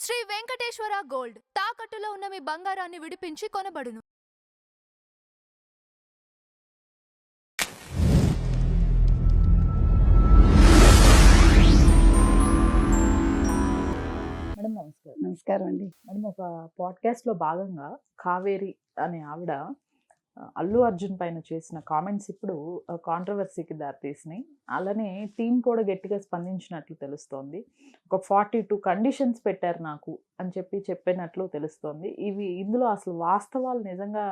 Shri Venkateswara gold తాకట్టులో ఉన్న మీ బంగారాన్ని విడిపించి కొనబడును. మేడం నమస్కారం. నమస్కారం అండి. మేడం ఒక పాడ్కాస్ట్లో భాగంగా కావేరి అనే ఆవిడ అల్లు అర్జున్ పైన చేసిన కామెంట్స్ ఇప్పుడు కాంట్రవర్సీకి దారితీసినాయి. అలానే టీం కూడా గట్టిగా స్పందించినట్లు తెలుస్తోంది. ఒక 42 కండిషన్స్ పెట్టారు నాకు అని చెప్పినట్లు తెలుస్తోంది. ఇందులో అసలు వాస్తవాలు నిజంగా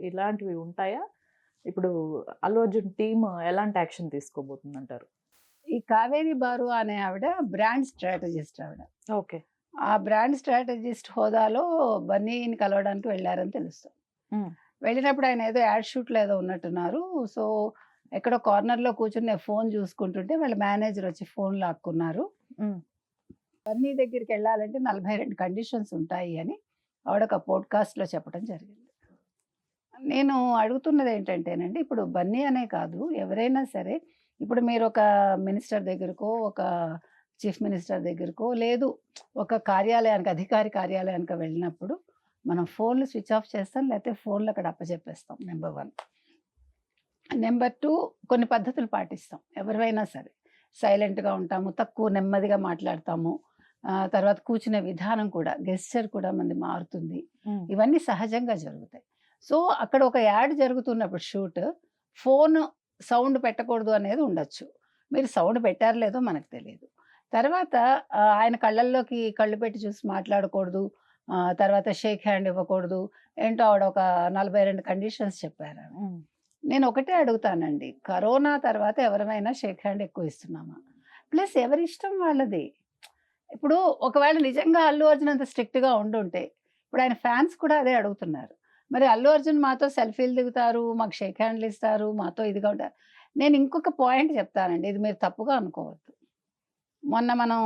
ఇలాంటివి ఉంటాయా? ఇప్పుడు అల్లు అర్జున్ టీం ఎలాంటి యాక్షన్ తీసుకోబోతుందంటారు? ఈ కావేరి బారు అనే ఆవిడ బ్రాండ్ స్ట్రాటజిస్ట్ ఆవిడ. ఓకే. ఆ బ్రాండ్ స్ట్రాటజిస్ట్ హోదాలో బన్నీని కలవడానికి వెళ్ళారని తెలుస్తుంది. వెళ్ళినప్పుడు ఆయన ఏదో యాడ్ షూట్లో ఏదో ఉన్నట్టున్నారు. సో ఎక్కడో కార్నర్లో కూర్చుని నేను ఫోన్ చూసుకుంటుంటే వాళ్ళ మేనేజర్ వచ్చి ఫోన్ లాక్కున్నారు. బన్నీ దగ్గరికి వెళ్ళాలంటే 42 కండిషన్స్ ఉంటాయి అని ఆవిడ ఒక పోడ్కాస్ట్లో చెప్పడం జరిగింది. నేను అడుగుతున్నది ఏంటంటేనండి, ఇప్పుడు బన్నీ అనే కాదు, ఎవరైనా సరే ఇప్పుడు మీరు ఒక మినిస్టర్ దగ్గరకో, ఒక చీఫ్ మినిస్టర్ దగ్గరకో, లేదు ఒక కార్యాలయానికి, అధికారి కార్యాలయానికి వెళ్ళినప్పుడు మనం ఫోన్లు స్విచ్ ఆఫ్ చేస్తాం, లేకపోతే ఫోన్లు అక్కడ అప్పచెప్పేస్తాం. నెంబర్ 1. నెంబర్ 2, కొన్ని పద్ధతులు పాటిస్తాం. ఎవరైనా సరే సైలెంట్గా ఉంటాము, తక్కువ నెమ్మదిగా మాట్లాడతాము. తర్వాత కూర్చునే విధానం కూడా, గెస్చర్ కూడా మంది మారుతుంది. ఇవన్నీ సహజంగా జరుగుతాయి. సో అక్కడ ఒక యాడ్ జరుగుతున్నప్పుడు షూట్, ఫోన్ సౌండ్ పెట్టకూడదు అనేది ఉండొచ్చు. మీరు సౌండ్ పెట్టారో లేదో మనకు తెలియదు. తర్వాత ఆయన కళ్ళల్లోకి కళ్ళు పెట్టి చూసి మాట్లాడకూడదు. తర్వాత షేక్ హ్యాండ్ ఇవ్వకూడదు. ఏంటో ఆవిడ ఒక 42 కండిషన్స్ చెప్పారు. నేను ఒకటే అడుగుతానండి, కరోనా తర్వాత ఎవరైనా షేక్ హ్యాండ్ ఎక్కువ ఇస్తున్నామా? ప్లస్ ఎవరి ఇష్టం వాళ్ళది. ఇప్పుడు ఒకవేళ నిజంగా అల్లు అర్జున్ అంత స్ట్రిక్ట్గా ఉండుంటే ఇప్పుడు ఆయన ఫ్యాన్స్ కూడా అదే అడుగుతున్నారు. మరి అల్లు అర్జున్ మాతో సెల్ఫీలు దిగుతారు, మాకు షేక్ హ్యాండ్లు ఇస్తారు, మాతో ఇదిగా ఉంటారు. నేను ఇంకొక పాయింట్ చెప్తానండి, ఇది మీరు తప్పుగా అనుకోవద్దు. మొన్న మనం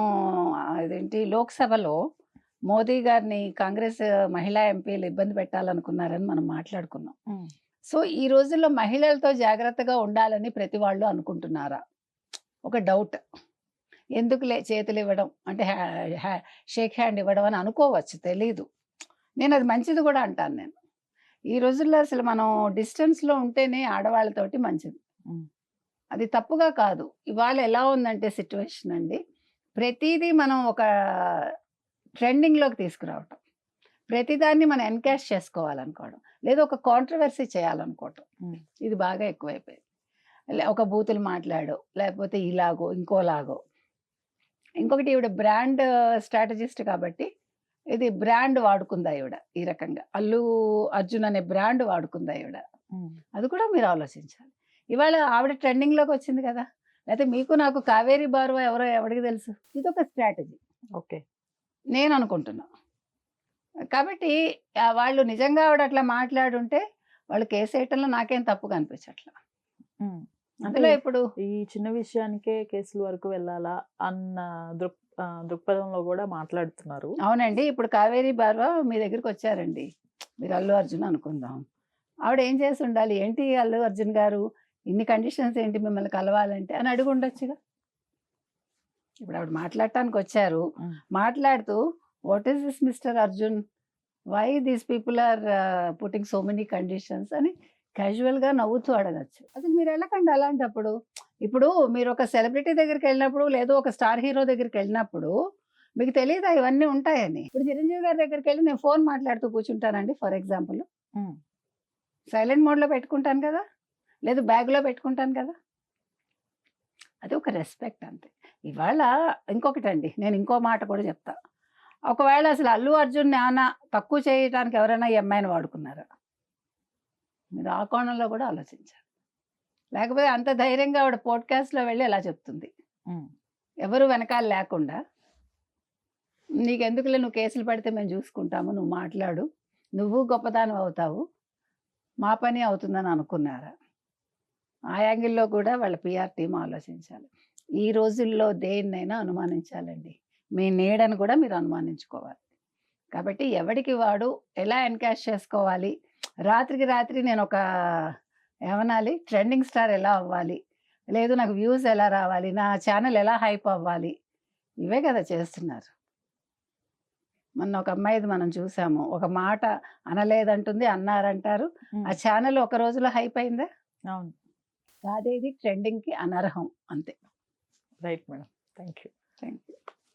అదేంటి లోక్సభలో మోదీ గారిని కాంగ్రెస్ మహిళా ఎంపీలు ఇబ్బంది పెట్టాలనుకున్నారని మనం మాట్లాడుకున్నాం. సో ఈ రోజుల్లో మహిళలతో జాగ్రత్తగా ఉండాలని ప్రతి వాళ్ళు అనుకుంటున్నారా? ఒక డౌట్. ఎందుకులే చేతులు ఇవ్వడం అంటే షేక్ హ్యాండ్ ఇవ్వడం అని అనుకోవచ్చు, తెలీదు. నేను అది మంచిది కూడా అంటాను. నేను ఈ రోజుల్లో అసలు మనం డిస్టెన్స్లో ఉంటేనే ఆడవాళ్ళతోటి మంచిది. అది తప్పుగా కాదు. ఇవాళ ఎలా ఉందంటే సిచ్యువేషన్ అండి, ప్రతిదీ మనం ఒక ట్రెండింగ్లోకి తీసుకురావటం, ప్రతిదాన్ని మనం ఎన్కాష్ చేసుకోవాలనుకోవడం, లేదా ఒక కాంట్రవర్సీ చేయాలనుకోవటం, ఇది బాగా ఎక్కువైపోయింది. ఒక బూతులు మాట్లాడో, లేకపోతే ఇలాగో ఇంకోలాగో. ఇంకొకటి, ఈవిడ బ్రాండ్ స్ట్రాటజిస్ట్ కాబట్టి ఇది బ్రాండ్ వాడుకుందా ఈవిడ, ఈ రకంగా అల్లు అర్జున్ అనే బ్రాండ్ వాడుకుందా ఈవిడ, అది కూడా మీరు ఆలోచించాలి. ఇవాళ ఆవిడ ట్రెండింగ్లోకి వచ్చింది కదా, లేకపోతే మీకు నాకు కావేరి బారువా ఎవరో ఎవరికి తెలుసు. ఇదొక స్ట్రాటజీ. ఓకే, నేను అనుకుంటున్నా. కాబట్టి వాళ్ళు నిజంగా ఆవిడ అట్లా మాట్లాడుంటే వాళ్ళు కేసు వేయటంలో నాకేం తప్పుగా అనిపించట్లా. అందులో ఇప్పుడు ఈ చిన్న విషయానికే కేసుల వరకు వెళ్ళాలా అన్న దృక్పథంలో కూడా మాట్లాడుతున్నారు. అవునండి, ఇప్పుడు కావేరి బారువా మీ దగ్గరికి వచ్చారండి, మీరు అల్లు అర్జున్ అనుకుందాం. ఆవిడ ఏం చేసి ఉండాలి, ఏంటి అల్లు అర్జున్ గారు ఇన్ని కండిషన్స్ ఏంటి మిమ్మల్ని కలవాలంటే అని అడిగి ఉండొచ్చుగా. ఇప్పుడు ఆవిడ మాట్లాడటానికి వచ్చారు, మాట్లాడుతూ what is this mister Arjun, why these people are putting so many conditions అని క్యాజువల్గా నవ్వుతూ అడగచ్చు. అసలు మీరు వెళ్ళకండి అలాంటప్పుడు. ఇప్పుడు మీరు ఒక సెలబ్రిటీ దగ్గరికి వెళ్ళినప్పుడు, లేదు ఒక స్టార్ హీరో దగ్గరికి వెళ్ళినప్పుడు మీకు తెలియదా ఇవన్నీ ఉంటాయని. ఇప్పుడు చిరంజీవి గారి దగ్గరికి వెళ్ళి నేను ఫోన్ మాట్లాడుతూ కూర్చుంటానండి, ఫర్ ఎగ్జాంపుల్. సైలెంట్ మోడ్లో పెట్టుకుంటాను కదా, లేదు బ్యాగ్లో పెట్టుకుంటాను కదా, అది ఒక రెస్పెక్ట్ అంతే. ఇవాళ ఇంకొకటండి, నేను ఇంకో మాట కూడా చెప్తా. ఒకవేళ అసలు అల్లు అర్జున్ ఏమైనా తక్కువ చేయడానికి ఎవరైనా ఈ అమ్మాయిని వాడుకున్నారా? మీరు ఆ కోణంలో కూడా ఆలోచించాలి. లేకపోతే అంత ధైర్యంగా ఆవిడ పోడ్కాస్ట్లో వెళ్ళి ఎలా చెప్తుంది, ఎవరు వెనకాల లేకుండా, నీకెందుకులే, నువ్వు కేసులు పడితే మేము చూసుకుంటాము, నువ్వు మాట్లాడు, నువ్వు గొప్పదానం అవుతావు, మా పని అవుతుందని అనుకున్నారా? ఆ యాంగిల్లో కూడా వాళ్ళ పిఆర్ టీం ఆలోచించాలి. ఈ రోజుల్లో దేన్నైనా అనుమానించాలండి, మీ నీడను కూడా మీరు అనుమానించుకోవాలి. కాబట్టి ఎవడికి వాడు ఎలా ఎన్కాష్ చేసుకోవాలి, రాత్రికి రాత్రి నేను ఒక ఏమనాలి ట్రెండింగ్ స్టార్ ఎలా అవ్వాలి, లేదు నాకు వ్యూస్ ఎలా రావాలి, నా ఛానల్ ఎలా హైప్ అవ్వాలి, ఇవే కదా చేస్తున్నారు. మొన్న ఒక అమ్మాయిది మనం చూసాము. ఒక మాట అనలేదంటుంది, అన్నారంటారు. ఆ ఛానల్ ఒక రోజులో హైప్ అయిందా? అవును. అదేది ట్రెండింగ్‌కి అనర్హం అంతే. Right madam. Thank you. Thank you.